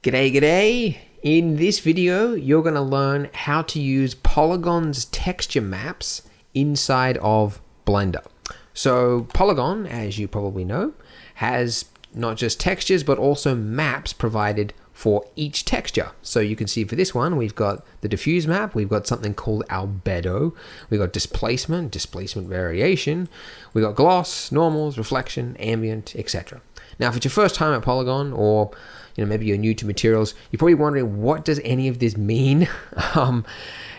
G'day. In this video, you're going to learn how to use polygons texture maps inside of Blender. So Polygon, as you probably know, has not just textures, but also maps provided for each texture. So you can see for this one, we've got the diffuse map, we've got something called albedo, we've got displacement variation, we've got gloss, normals, reflection, ambient, etc. Now, if it's your first time at Polygon, or maybe you're new to materials, you're probably wondering, what does any of this mean?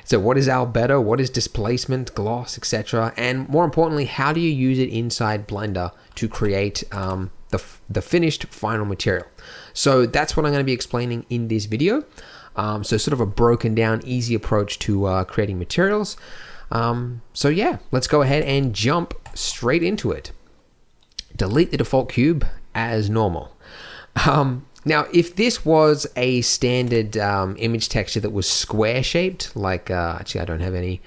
So what is albedo? What is displacement, gloss, etc.? And more importantly, how do you use it inside Blender to create the finished final material? So that's what I'm going to be explaining in this video. So sort of a broken down, easy approach to creating materials. So yeah, let's go ahead and jump straight into it. Delete the default cube as normal. Now, if this was a standard image texture that was square shaped, like, actually I don't have any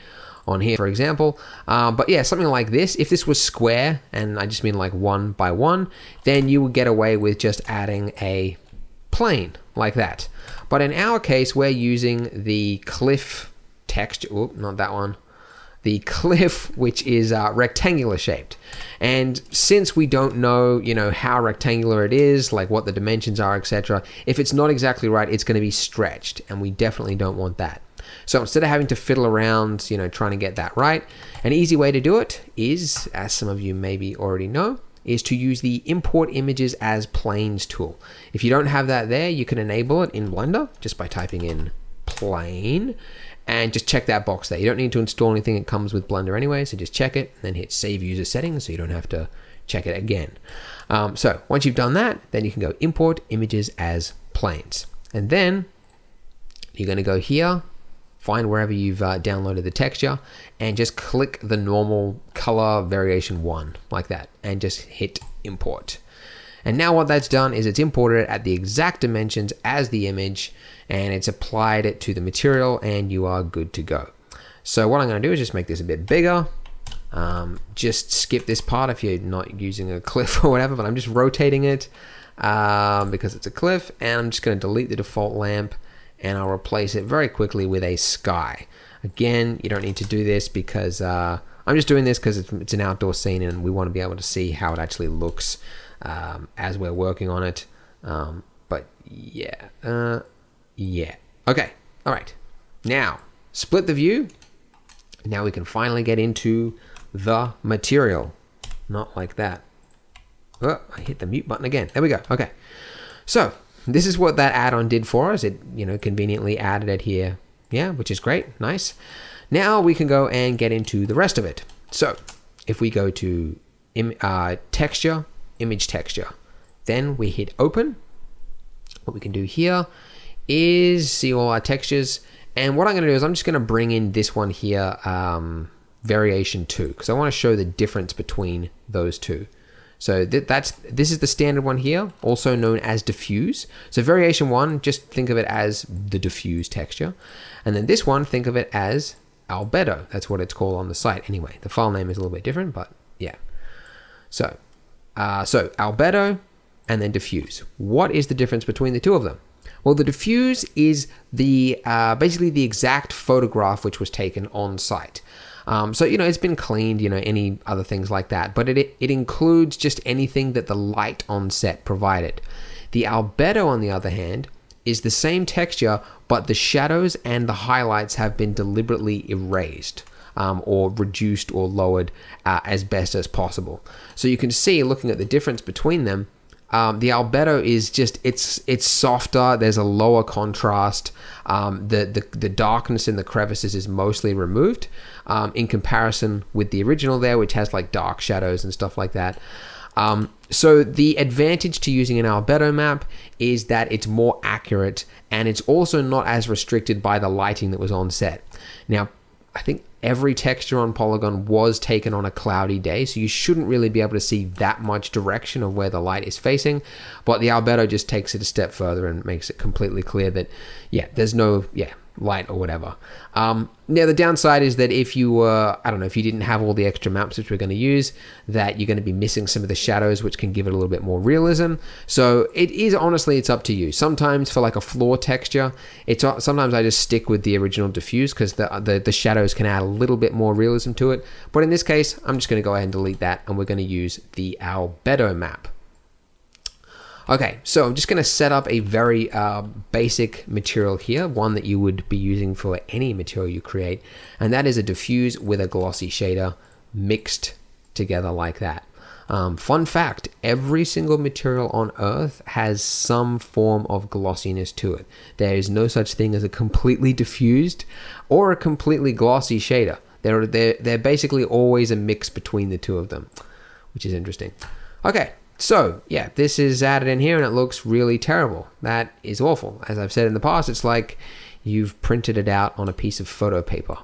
on here, for example, but yeah, something like this, if this was square, and I just mean like 1 by 1, then you would get away with just adding a plane like that. But in our case, we're using the cliff texture, not that one, the cliff, which is rectangular shaped. And since we don't know, how rectangular it is, like what the dimensions are, etc., if it's not exactly right, it's going to be stretched, and we definitely don't want that. So instead of having to fiddle around, trying to get that right, an easy way to do it is, as some of you maybe already know, is to use the import images as planes tool. If you don't have that there, you can enable it in Blender just by typing in plane, and just check that box there. You don't need to install anything, it comes with Blender anyway, so just check it, and then hit Save User Settings so you don't have to check it again. So once you've done that, then you can go Import Images as Planes. And then you're going to go here, find wherever you've downloaded the texture, and just click the normal color variation 1, like that, and just hit Import. And now what that's done is it's imported it at the exact dimensions as the image, and it's applied it to the material, and you are good to go. So what I'm going to do is just make this a bit bigger. Just skip this part if you're not using a cliff or whatever, but I'm just rotating it because it's a cliff, and I'm just going to delete the default lamp, and I'll replace it very quickly with a sky. Again, you don't need to do this because I'm just doing this because it's an outdoor scene, and we want to be able to see how it actually looks as we're working on it. But yeah. Okay, all right. Now, split the view. Now we can finally get into the material. Not like that. Oh, I hit the mute button again. There we go. Okay. So, this is what that add-on did for us. It, conveniently added it here. Yeah, which is great. Nice. Now we can go and get into the rest of it. So, if we go to texture, image texture, then we hit open. What we can do here is see all our textures, and what I'm going to do is I'm just going to bring in this one here, variation 2, because I want to show the difference between those two. So this is the standard one here, also known as diffuse. So variation 1, just think of it as the diffuse texture, and then this one, think of it as albedo. That's what it's called on the site anyway. The file name is a little bit different, but yeah. So albedo and then diffuse. What is the difference between the two of them? Well, the diffuse is the basically the exact photograph which was taken on site. So, it's been cleaned, any other things like that, but it includes just anything that the light on set provided. The albedo, on the other hand, is the same texture, but the shadows and the highlights have been deliberately erased. Or reduced or lowered as best as possible. So you can see, looking at the difference between them, the albedo is just, it's softer, there's a lower contrast, the darkness in the crevices is mostly removed in comparison with the original there, which has like dark shadows and stuff like that. So the advantage to using an albedo map is that it's more accurate, and it's also not as restricted by the lighting that was on set. Now, I think every texture on Polygon was taken on a cloudy day, so you shouldn't really be able to see that much direction of where the light is facing, but the albedo just takes it a step further and makes it completely clear that, yeah, there's no light or whatever. Now the downside is that if you were, I don't know, if you didn't have all the extra maps which we're going to use, that you're going to be missing some of the shadows, which can give it a little bit more realism. So it is, honestly, it's up to you. Sometimes for like a floor texture, sometimes I just stick with the original diffuse because the shadows can add a little bit more realism to it. But in this case, I'm just going to go ahead and delete that, and we're going to use the albedo map. Okay, so I'm just going to set up a very basic material here, one that you would be using for any material you create, and that is a diffuse with a glossy shader mixed together like that. Fun fact, every single material on Earth has some form of glossiness to it. There is no such thing as a completely diffused or a completely glossy shader. They're basically always a mix between the two of them, which is interesting. Okay. So, yeah, this is added in here and it looks really terrible. That is awful. As I've said in the past, it's like you've printed it out on a piece of photo paper.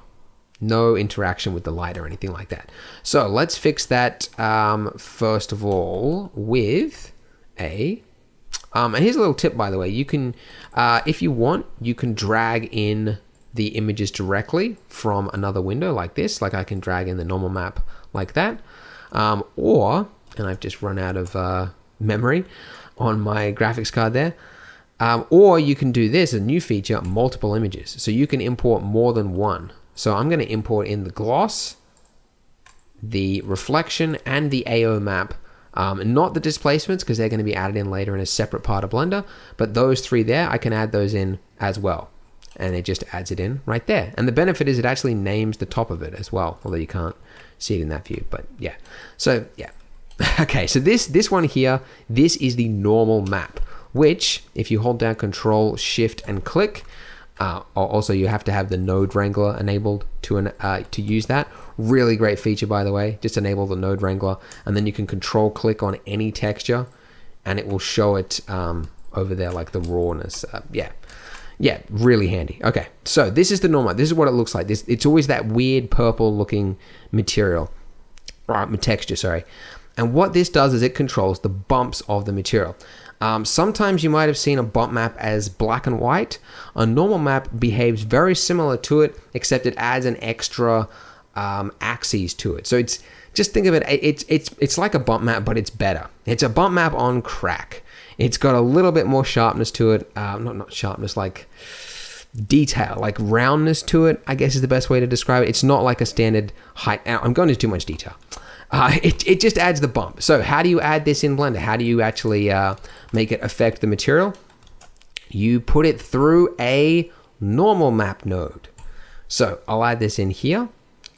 No interaction with the light or anything like that. So, let's fix that first of all with and here's a little tip, by the way. You can, if you want, you can drag in the images directly from another window like this. Like I can drag in the normal map like that. And I've just run out of memory on my graphics card there. Or you can do this, a new feature, multiple images. So you can import more than one. So I'm going to import in the gloss, the reflection, and the AO map. Not the displacements, because they're going to be added in later in a separate part of Blender. But those three there, I can add those in as well. And it just adds it in right there. And the benefit is it actually names the top of it as well, although you can't see it in that view. But yeah, so yeah. Okay, so this one here, this is the normal map, which if you hold down Control, Shift, and click, also you have to have the Node Wrangler enabled to use that. Really great feature, by the way. Just enable the Node Wrangler, and then you can Control click on any texture, and it will show it over there like the rawness. Yeah, really handy. Okay, so this is the normal. This is what it looks like. It's always that weird purple looking material, texture. Sorry. And what this does is it controls the bumps of the material. Sometimes you might have seen a bump map as black and white. A normal map behaves very similar to it, except it adds an extra axes to it. So it's just think of it. It's like a bump map, but it's better. It's a bump map on crack. It's got a little bit more sharpness to it. Not sharpness, like detail, like roundness to it, I guess is the best way to describe it. It's not like a standard height. I'm going into too much detail. It just adds the bump. So how do you add this in Blender? How do you actually make it affect the material? You put it through a normal map node. So I'll add this in here,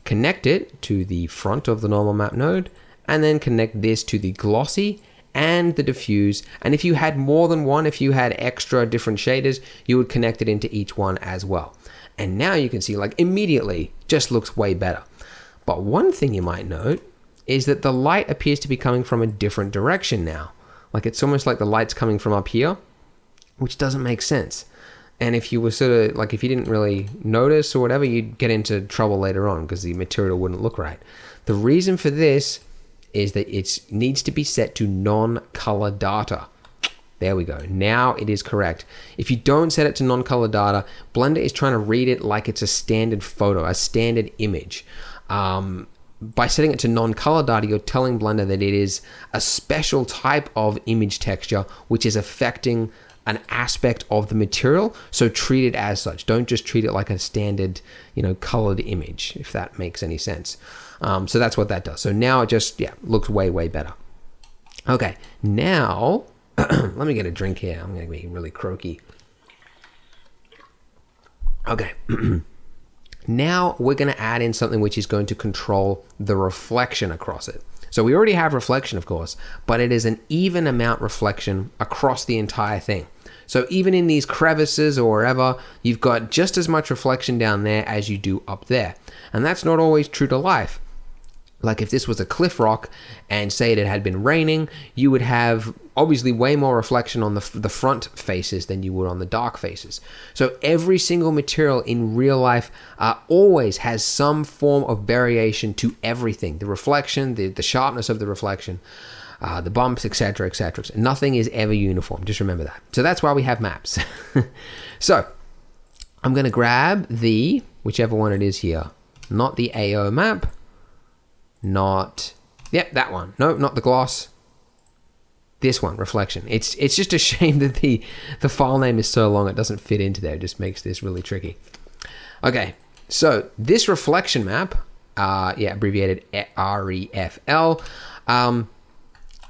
connect it to the front of the normal map node, and then connect this to the glossy and the diffuse. And if you had more than one, if you had extra different shaders, you would connect it into each one as well. And now you can see, like, immediately just looks way better. But one thing you might note is that the light appears to be coming from a different direction now. Like it's almost like the light's coming from up here, which doesn't make sense. And if you were sort of like, if you didn't really notice or whatever, you'd get into trouble later on because the material wouldn't look right. The reason for this is that it needs to be set to non-color data. There we go. Now it is correct. If you don't set it to non-color data, Blender is trying to read it like it's a standard photo, a standard image. By setting it to non-color data, you're telling Blender that it is a special type of image texture which is affecting an aspect of the material. So treat it as such. Don't just treat it like a standard, colored image, if that makes any sense. So that's what that does. So now it just, looks way, way better. Okay, now let me get a drink here. I'm going to be really croaky. Okay. Now we're going to add in something which is going to control the reflection across it. So we already have reflection, of course, but it is an even amount reflection across the entire thing. So even in these crevices or wherever, you've got just as much reflection down there as you do up there. And that's not always true to life. Like if this was a cliff rock and say it had been raining, you would have obviously way more reflection on the front faces than you would on the dark faces. So every single material in real life always has some form of variation to everything. The reflection, the sharpness of the reflection, the bumps, etc., etc. Nothing is ever uniform. Just remember that. So that's why we have maps. So I'm going to grab the, whichever one it is here, not the AO map, that one. No, not the gloss. This one, reflection. It's just a shame that the file name is so long it doesn't fit into there. It just makes this really tricky. Okay, so this reflection map, abbreviated REFL,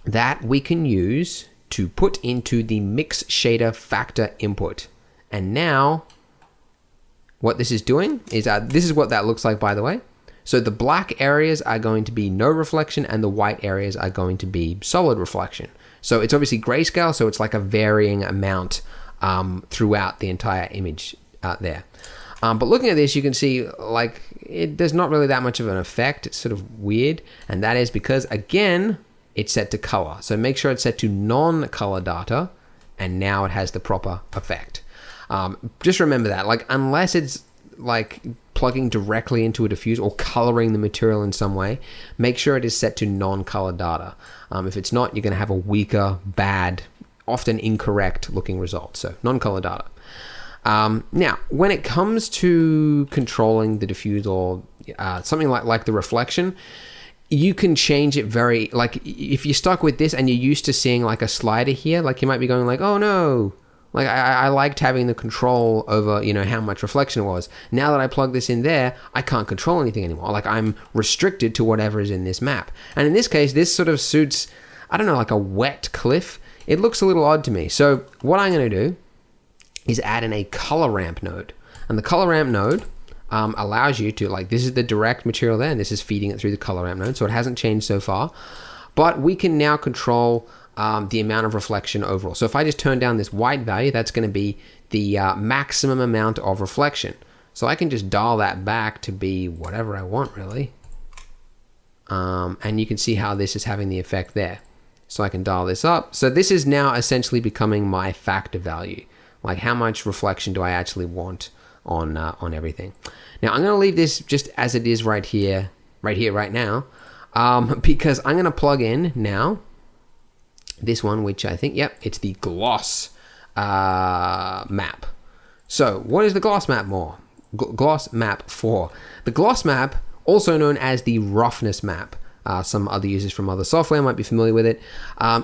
that we can use to put into the mix shader factor input. And now what this is doing is, this is what that looks like, by the way. So the black areas are going to be no reflection and the white areas are going to be solid reflection. So it's obviously grayscale, so it's like a varying amount throughout the entire image there. But looking at this, you can see like there's not really that much of an effect. It's sort of weird. And that is because, again, it's set to color. So make sure it's set to non-color data, and now it has the proper effect. Just remember that, like, unless it's like plugging directly into a diffuse or coloring the material in some way, make sure it is set to non-color data. If it's not, you're going to have a weaker, bad, often incorrect looking result. So non-color data. Now, when it comes to controlling the diffuse or something like the reflection, you can change it very, like if you're stuck with this and you're used to seeing like a slider here, like you might be going like, oh no, like I liked having the control over, how much reflection it was. Now that I plug this in there, I can't control anything anymore. Like I'm restricted to whatever is in this map. And in this case, this sort of suits, I don't know, like a wet cliff. It looks a little odd to me. So what I'm going to do is add in a color ramp node. And the color ramp node allows you to, like, this is the direct material there, and this is feeding it through the color ramp node, so it hasn't changed so far. But we can now control the amount of reflection overall. So if I just turn down this white value, that's going to be the maximum amount of reflection. So I can just dial that back to be whatever I want, really. And you can see how this is having the effect there. So I can dial this up. So this is now essentially becoming my factor value. Like how much reflection do I actually want on everything. Now I'm going to leave this just as it is right here, right now, because I'm going to plug in now this one, which I think, it's the gloss map. So what is the gloss map gloss map for? The gloss map, also known as the roughness map. Some other users from other software might be familiar with it.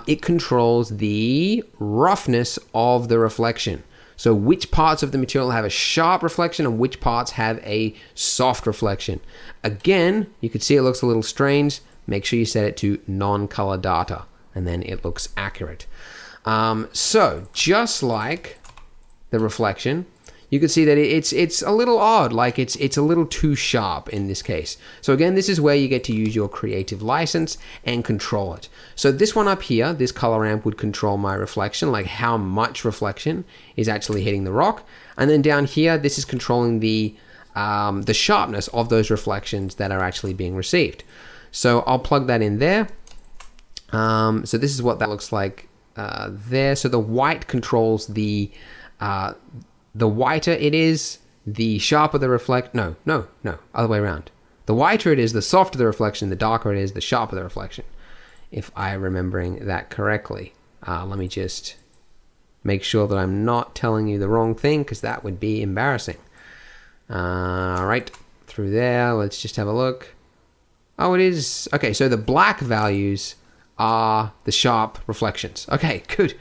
It controls the roughness of the reflection. So which parts of the material have a sharp reflection and which parts have a soft reflection. Again, you can see it looks a little strange. Make sure you set it to non-color data, and then it looks accurate. So just like the reflection, you can see that it's a little odd, like it's a little too sharp in this case. So again, this is where you get to use your creative license and control it. So this one up here, this color ramp would control my reflection, like how much reflection is actually hitting the rock. And then down here, this is controlling the sharpness of those reflections that are actually being received. So I'll plug that in there. So this is what that looks like there. So the white controls the whiter it is, the sharper the reflect. No, other way around. The whiter it is, the softer the reflection. The darker it is, the sharper the reflection. If I'm remembering that correctly. Let me just make sure that I'm not telling you the wrong thing, because that would be embarrassing. Right, through there, let's just have a look. Oh, it is. Okay, so the black values are the sharp reflections. Okay, good.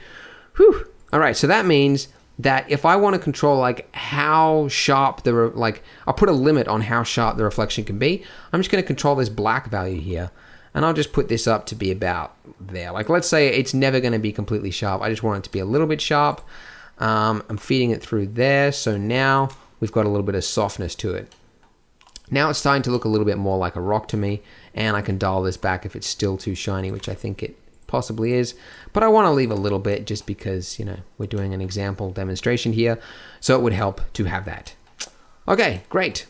Whew. All right, so that means that if I want to control like how sharp I'll put a limit on how sharp the reflection can be. I'm just going to control this black value here, and I'll just put this up to be about there. Like let's say it's never going to be completely sharp. I just want it to be a little bit sharp. I'm feeding it through there, so now we've got a little bit of softness to it. Now it's starting to look a little bit more like a rock to me, and I can dial this back if it's still too shiny, which I think it possibly is, but I want to leave a little bit just because, we're doing an example demonstration here, so it would help to have that. Okay, great.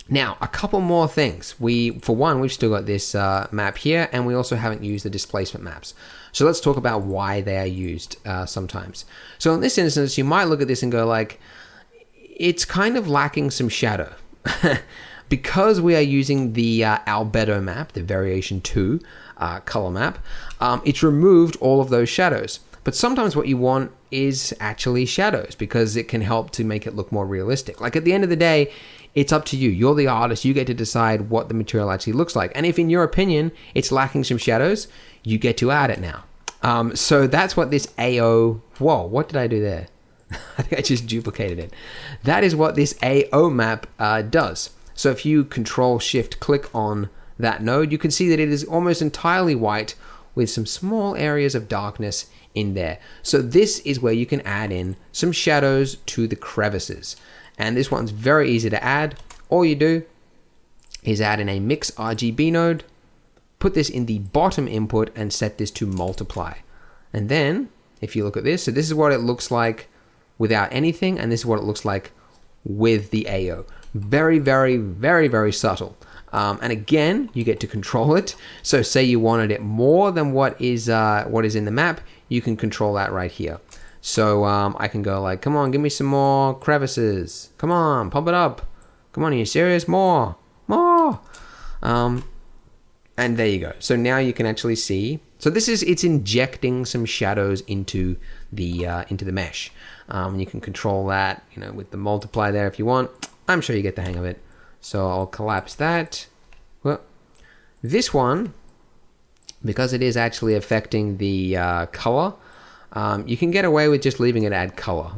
Now, a couple more things. For one, we've still got this map here, and we also haven't used the displacement maps. So let's talk about why they are used sometimes. So in this instance, you might look at this and go like, it's kind of lacking some shadow. Because we are using the albedo map, the variation 2 color map, it's removed all of those shadows. But sometimes what you want is actually shadows because it can help to make it look more realistic. Like at the end of the day, it's up to you. You're the artist. You get to decide what the material actually looks like. And if in your opinion, it's lacking some shadows, you get to add it now. So that's what this AO, whoa, what did I do there? I think I just duplicated it. That is what this AO map does. So if you Control-Shift-Click on that node, you can see that it is almost entirely white with some small areas of darkness in there. So this is where you can add in some shadows to the crevices. And this one's very easy to add. All you do is add in a Mix RGB node, put this in the bottom input and set this to multiply. And then if you look at this, so this is what it looks like without anything, and this is what it looks like with the AO. Very, very, very, very subtle. And again, you get to control it. So say you wanted it more than what is in the map, you can control that right here. So I can go like, come on, give me some more crevices. Come on, pump it up. Come on, are you serious? More. And there you go. So now you can actually see. So it's injecting some shadows into the mesh. You can control that, with the multiply there if you want. I'm sure you get the hang of it. So I'll collapse that. Well, this one, because it is actually affecting the color, you can get away with just leaving it add color.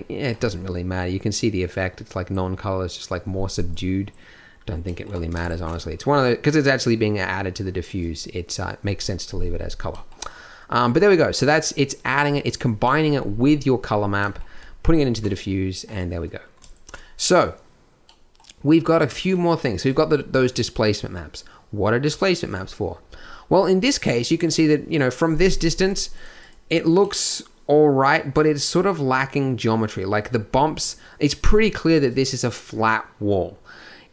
It doesn't really matter. You can see the effect. It's like non-color. It's just like more subdued. Don't think it really matters, honestly. It's one of the, because it's actually being added to the diffuse. It makes sense to leave it as color. But there we go. So it's adding it. It's combining it with your color map, putting it into the diffuse, and there we go. So we've got a few more things. So we've got those displacement maps. What are displacement maps for? Well, in this case, you can see that, from this distance, it looks all right, but it's sort of lacking geometry. Like the bumps, it's pretty clear that this is a flat wall.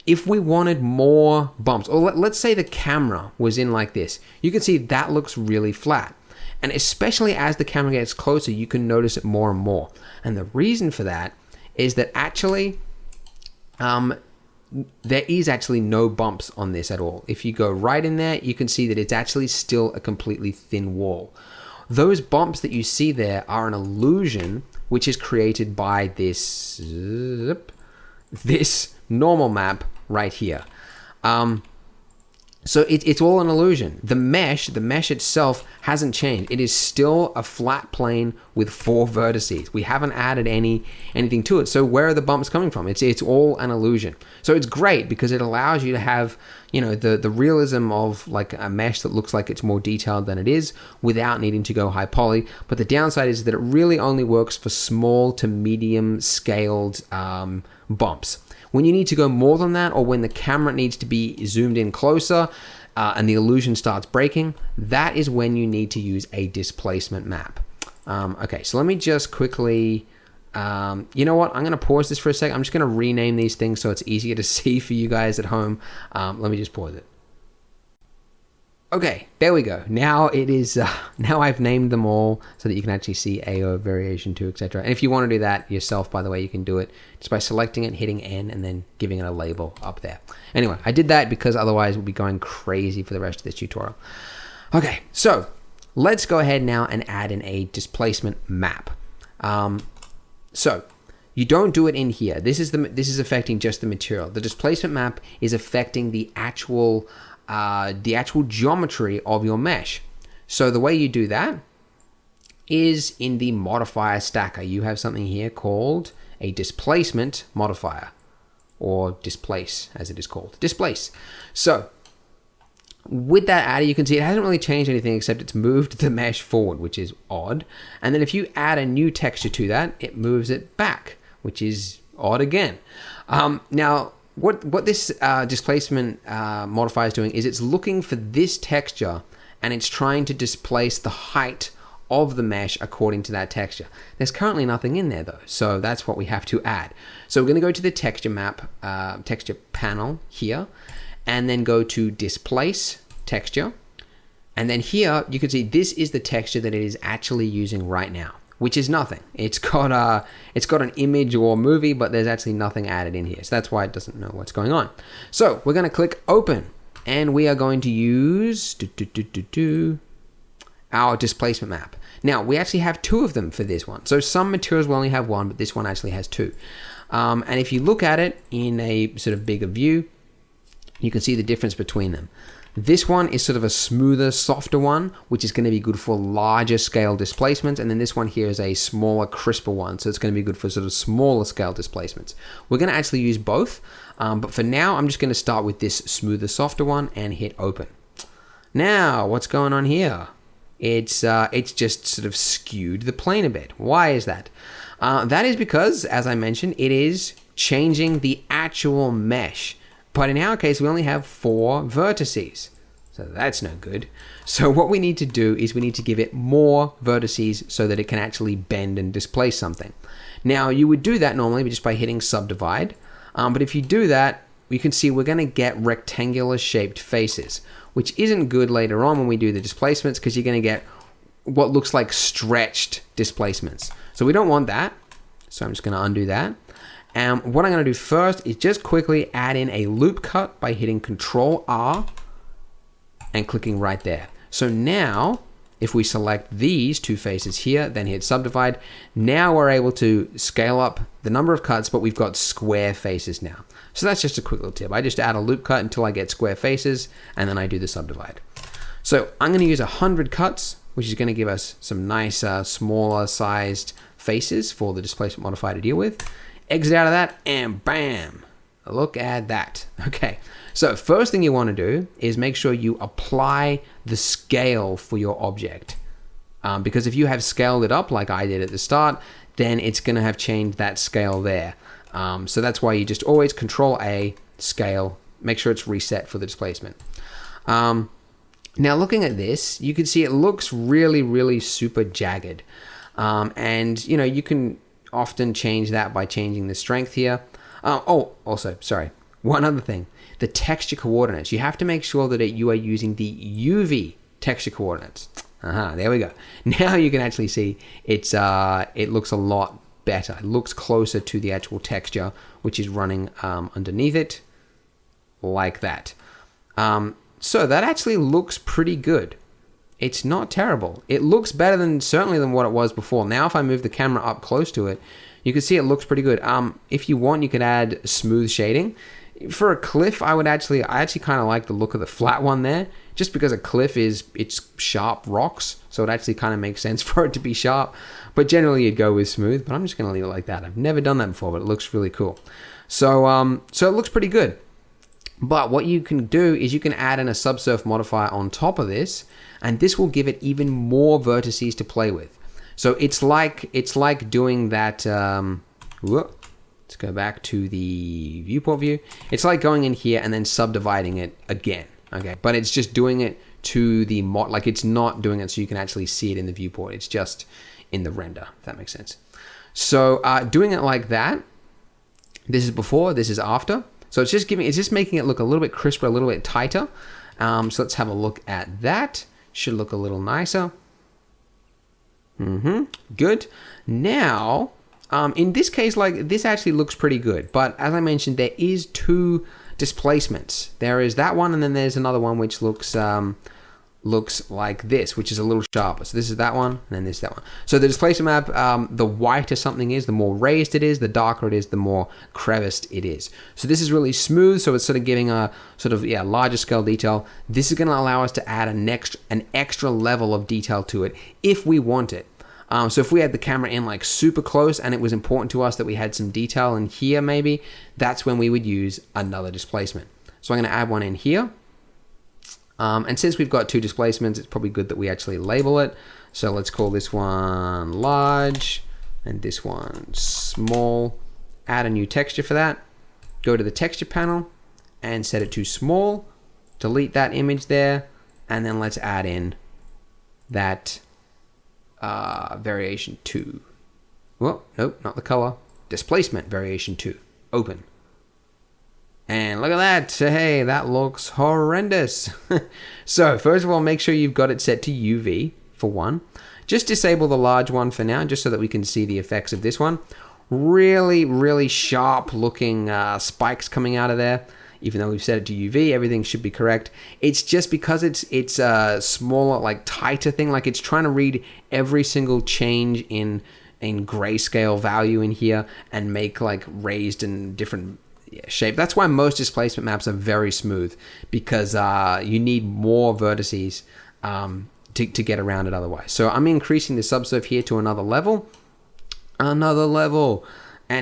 If we wanted more bumps, or let's say the camera was in like this, you can see that looks really flat. And especially as the camera gets closer, you can notice it more and more. And the reason for that is that actually, there is actually no bumps on this at all. If you go right in there, you can see that it's actually still a completely thin wall. Those bumps that you see there are an illusion which is created by this normal map right here. So it's all an illusion. The mesh itself hasn't changed. It is still a flat plane with 4 vertices. We haven't added anything to it. So where are the bumps coming from? It's all an illusion. So it's great because it allows you to have, the realism of like a mesh that looks like it's more detailed than it is without needing to go high poly. But the downside is that it really only works for small to medium scaled bumps. When you need to go more than that, or when the camera needs to be zoomed in closer and the illusion starts breaking, that is when you need to use a displacement map. Okay, so let me just quickly, you know what? I'm going to pause this for a second. I'm just going to rename these things so it's easier to see for you guys at home. Let me just pause it. Okay, there we go. Now it is. Now I've named them all so that you can actually see AO, variation 2, etc. And if you want to do that yourself, by the way, you can do it just by selecting it, hitting N, and then giving it a label up there. Anyway, I did that because otherwise we'll be going crazy for the rest of this tutorial. Okay, so let's go ahead now and add in a displacement map. So you don't do it in here. This is affecting just the material. The displacement map is affecting the actual geometry of your mesh. So the way you do that is in the modifier stacker. You have something here called a displacement modifier, or displace as it is called, displace. So with that added, you can see it hasn't really changed anything except it's moved the mesh forward, which is odd. And then if you add a new texture to that, it moves it back, which is odd again. Now, what this displacement modifier is doing is it's looking for this texture and it's trying to displace the height of the mesh according to that texture. There's currently nothing in there though, so that's what we have to add. So we're going to go to the texture map, texture panel here, and then go to displace texture. And then here you can see this is the texture that it is actually using right now, which is nothing. It's got an image or movie, but there's actually nothing added in here. So that's why it doesn't know what's going on. So we're going to click open, and we are going to use our displacement map. Now, we actually have two of them for this one. So some materials will only have one, but this one actually has two. And if you look at it in a sort of bigger view, you can see the difference between them. This one is sort of a smoother, softer one, which is going to be good for larger scale displacements. And then this one here is a smaller, crisper one. So it's going to be good for sort of smaller scale displacements. We're going to actually use both. But for now, I'm just going to start with this smoother, softer one and hit open. Now, what's going on here? It's just sort of skewed the plane a bit. Why is that? That is because, as I mentioned, it is changing the actual mesh. But in our case, we only have 4 vertices. So that's no good. So what we need to do is we need to give it more vertices so that it can actually bend and displace something. Now, you would do that normally just by hitting subdivide. But if you do that, you can see we're going to get rectangular shaped faces, which isn't good later on when we do the displacements because you're going to get what looks like stretched displacements. So we don't want that. So I'm just going to undo that. And what I'm going to do first is just quickly add in a loop cut by hitting Control R and clicking right there. So now, if we select these two faces here, then hit subdivide, now we're able to scale up the number of cuts, but we've got square faces now. So that's just a quick little tip. I just add a loop cut until I get square faces, and then I do the subdivide. So I'm going to use 100 cuts, which is going to give us some nice, smaller sized faces for the displacement modifier to deal with. Exit out of that, and bam, look at that. Okay, so first thing you want to do is make sure you apply the scale for your object. Because if you have scaled it up like I did at the start, then it's going to have changed that scale there. So that's why you just always Control A, scale, make sure it's reset for the displacement. Now looking at this, you can see it looks really, really super jagged. And you know, you can often change that by changing the strength here. Also, sorry, one other thing, the texture coordinates. You have to make sure that you are using the UV texture coordinates. There we go. Now you can actually see it looks a lot better. It looks closer to the actual texture, which is running underneath it, like that. So that actually looks pretty good. It's not terrible. It looks better certainly than what it was before. Now, if I move the camera up close to it, you can see it looks pretty good. If you want, you could add smooth shading. For a cliff, I actually kind of like the look of the flat one there, just because a cliff it's sharp rocks, so it actually kind of makes sense for it to be sharp. But generally, you'd go with smooth. But I'm just going to leave it like that. I've never done that before, but it looks really cool. So it looks pretty good. But what you can do is you can add in a subsurf modifier on top of this, and this will give it even more vertices to play with. So it's like doing that. Let's go back to the viewport view. It's like going in here and then subdividing it again. Okay, but it's just doing it to the mod. Like it's not doing it so you can actually see it in the viewport. It's just in the render. If that makes sense. So doing it like that. This is before. This is after. So it's just making it look a little bit crisper, a little bit tighter. So let's have a look at that. Should look a little nicer. Good. Now, in this case, like this actually looks pretty good. But as I mentioned, there is 2 displacements. There is that one, and then there's another one which looks like this, which is a little sharper. So this is that one, and then this is that one. So the displacement map, the whiter something is, the more raised it is, the darker it is, the more creviced it is. So this is really smooth, so it's sort of giving a sort of, larger scale detail. This is going to allow us to add an extra level of detail to it if we want it. So if we had the camera in like super close and it was important to us that we had some detail in here maybe, that's when we would use another displacement. So I'm going to add one in here. And since we've got 2 displacements, it's probably good that we actually label it. So let's call this one large and this one small. Add a new texture for that. Go to the texture panel and set it to small. Delete that image there. And then let's add in that variation 2. Well, nope, not the color. Displacement variation 2. Open. And look at that. Hey, that looks horrendous. So first of all, make sure you've got it set to UV for one. Just disable the large one for now, just so that we can see the effects of this one. Really, really sharp looking spikes coming out of there. even though we've set it to UV, everything should be correct. It's just because it's a smaller, like tighter thing, like it's trying to read every single change in grayscale value in here and make like raised and different shape. That's why most displacement maps are very smooth, because you need more vertices to get around it otherwise. So I'm increasing the subsurf here to another level, and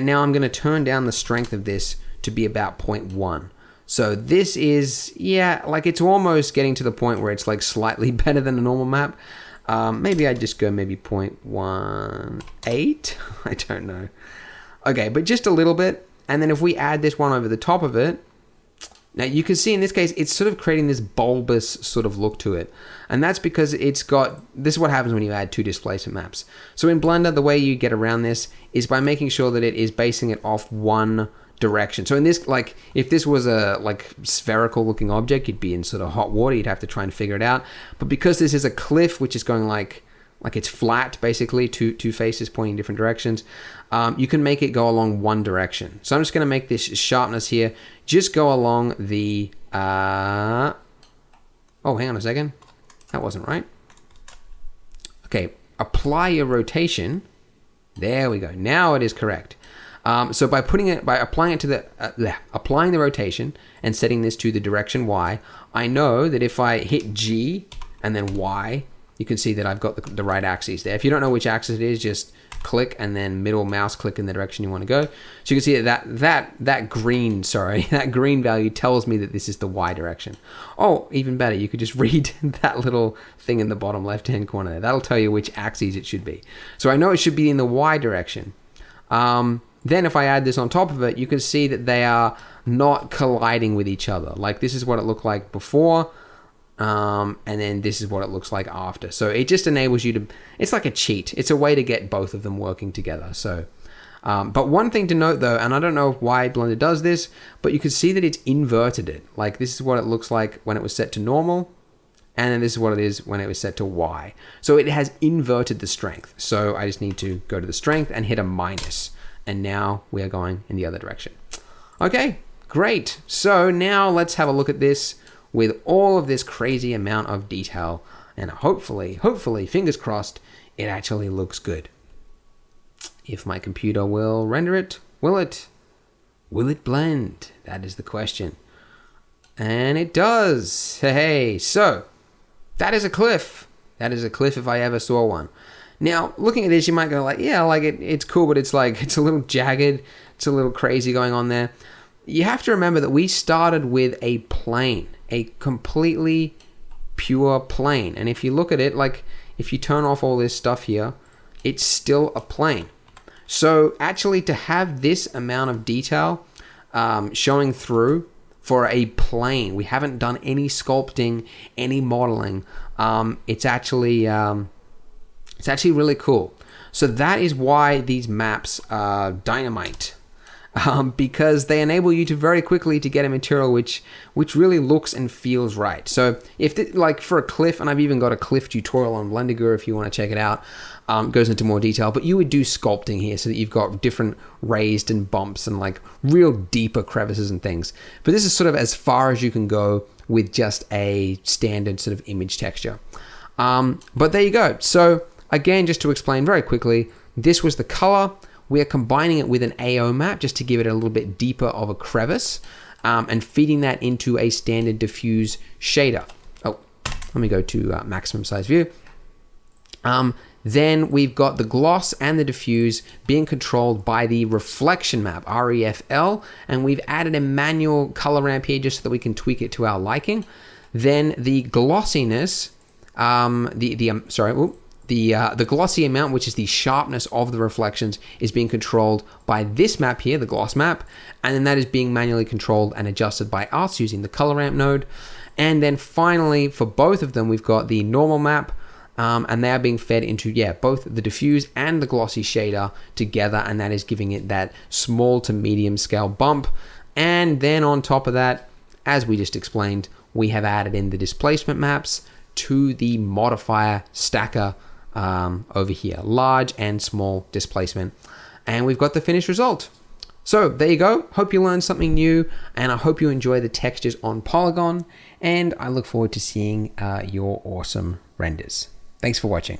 now I'm going to turn down the strength of this to be about 0.1. So this is, yeah, like it's almost getting to the point where it's like slightly better than a normal map. Maybe I just go maybe 0.18. I don't know. Okay, but just a little bit. And then if we add this one over the top of it, now you can see in this case, it's sort of creating this bulbous sort of look to it. And that's because it's got, this is what happens when you add two displacement maps. So in Blender, the way you get around this is by making sure that it is basing it off one direction. So in this, like if this was a like spherical looking object, you'd be in sort of hot water, you'd have to try and figure it out. But because this is a cliff, which is going like it's flat, basically, two faces pointing different directions, you can make it go along one direction. So I'm just going to make this sharpness here just go along the... oh, hang on a second. That wasn't right. Okay, apply your rotation. There we go. Now it is correct. So by applying it to the... applying the rotation and setting this to the direction Y, I know that if I hit G and then Y, you can see that I've got the right axes there. If you don't know which axis it is, just click and then middle mouse click in the direction you want to go. So you can see that green, that green value tells me that this is the Y direction. Oh, even better, you could just read that little thing in the bottom left-hand corner there. That'll tell you which axes it should be. So I know it should be in the Y direction. Then if I add this on top of it, you can see that they are not colliding with each other. Like this is what it looked like before. And then this is what it looks like after. So it just enables you to, it's like a cheat. It's a way to get both of them working together. So, but one thing to note though, and I don't know why Blender does this, but you can see that it's inverted it. Like this is what it looks like when it was set to normal. And then this is what it is when it was set to Y. So it has inverted the strength. So I just need to go to the strength and hit a minus. And now we are going in the other direction. Okay, great. So now let's have a look at this with all of this crazy amount of detail, and hopefully, fingers crossed, it actually looks good. If my computer will render it, will it? Will it blend? That is the question. And it does. Hey, so that is a cliff. That is a cliff if I ever saw one. Now, looking at this, you might go like, yeah, like it's cool, but it's like, it's a little jagged. It's a little crazy going on there. You have to remember that we started with a plane, a completely pure plane. And if you look at it, like if you turn off all this stuff here, it's still a plane. So actually to have this amount of detail showing through for a plane, we haven't done any sculpting, any modeling. It's actually really cool. So that is why these maps are dynamite. Because they enable you to very quickly to get a material which really looks and feels right. So if like for a cliff, and I've even got a cliff tutorial on Blender Guru if you want to check it out, goes into more detail, but you would do sculpting here so that you've got different raised and bumps and like real deeper crevices and things. But this is sort of as far as you can go with just a standard sort of image texture. But there you go. So again, just to explain very quickly, this was the color. We are combining it with an AO map just to give it a little bit deeper of a crevice and feeding that into a standard diffuse shader. Oh, let me go to maximum size view. Then we've got the gloss and the diffuse being controlled by the reflection map, REFL, and we've added a manual color ramp here just so that we can tweak it to our liking. Then the glossiness, the glossy amount, which is the sharpness of the reflections, is being controlled by this map here, the gloss map, and then that is being manually controlled and adjusted by us using the color ramp node. And then finally, for both of them, we've got the normal map, and they are being fed into, both the diffuse and the glossy shader together, and that is giving it that small to medium scale bump. And then on top of that, as we just explained, we have added in the displacement maps to the modifier stacker over here, large and small displacement, and we've got the finished result. So there you go. Hope you learned something new, and I hope you enjoy the textures on Polygon, and I look forward to seeing your awesome renders. Thanks for watching.